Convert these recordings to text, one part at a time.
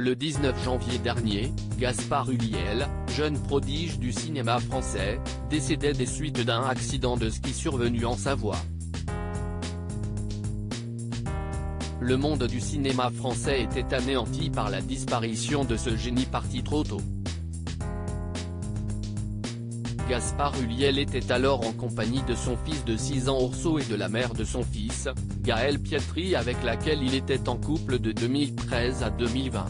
Le 19 janvier dernier, Gaspard Ulliel, jeune prodige du cinéma français, décédait des suites d'un accident de ski survenu en Savoie. Le monde du cinéma français était anéanti par la disparition de ce génie parti trop tôt. Gaspard Ulliel était alors en compagnie de son fils de 6 ans Orso et de la mère de son fils, Gaëlle Pietri, avec laquelle il était en couple de 2013 à 2020.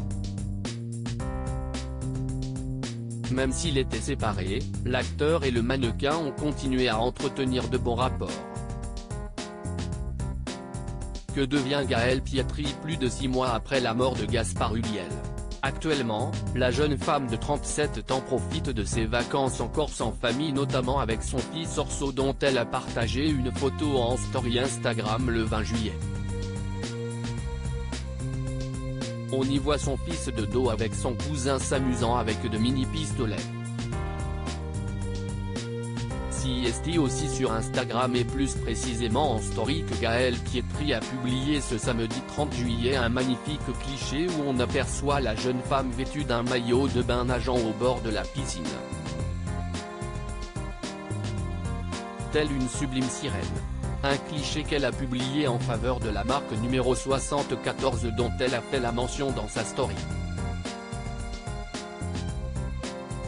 Même s'il était séparé, l'acteur et le mannequin ont continué à entretenir de bons rapports. Que devient Gaëlle Pietri plus de 6 mois après la mort de Gaspard Ulliel? Actuellement, la jeune femme de 37 ans profite de ses vacances en Corse en famille, notamment avec son fils Orso, dont elle a partagé une photo en story Instagram le 20 juillet. On y voit son fils de dos avec son cousin s'amusant avec de mini-pistolets. CST aussi sur Instagram et plus précisément en story que Gaëlle Pietri a publié ce samedi 30 juillet un magnifique cliché où on aperçoit la jeune femme vêtue d'un maillot de bain nageant au bord de la piscine. Telle une sublime sirène. Un cliché qu'elle a publié en faveur de la marque numéro 74 dont elle a fait la mention dans sa story.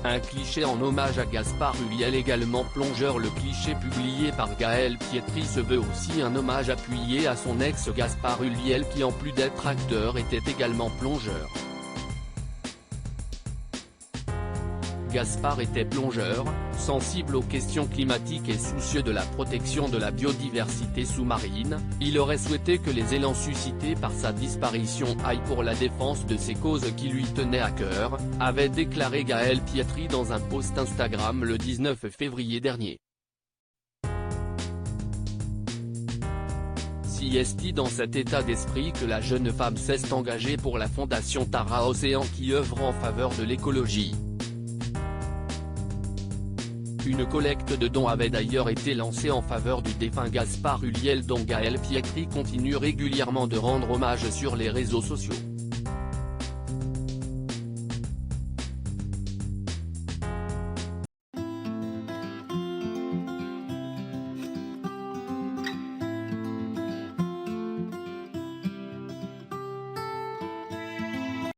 Un cliché en hommage à Gaspard Ulliel, également plongeur. Le cliché publié par Gaëlle Pietri se veut aussi un hommage appuyé à son ex Gaspard Ulliel, qui en plus d'être acteur était également plongeur. Gaspard était plongeur, sensible aux questions climatiques et soucieux de la protection de la biodiversité sous-marine. Il aurait souhaité que les élans suscités par sa disparition aillent pour la défense de ces causes qui lui tenaient à cœur, avait déclaré Gaëlle Pietri dans un post Instagram le 19 février dernier. CST dans cet état d'esprit que la jeune femme s'est engagée pour la fondation Tara Océan, qui œuvre en faveur de l'écologie. Une collecte de dons avait d'ailleurs été lancée en faveur du défunt Gaspard Ulliel, dont Gaëlle Pietri continue régulièrement de rendre hommage sur les réseaux sociaux.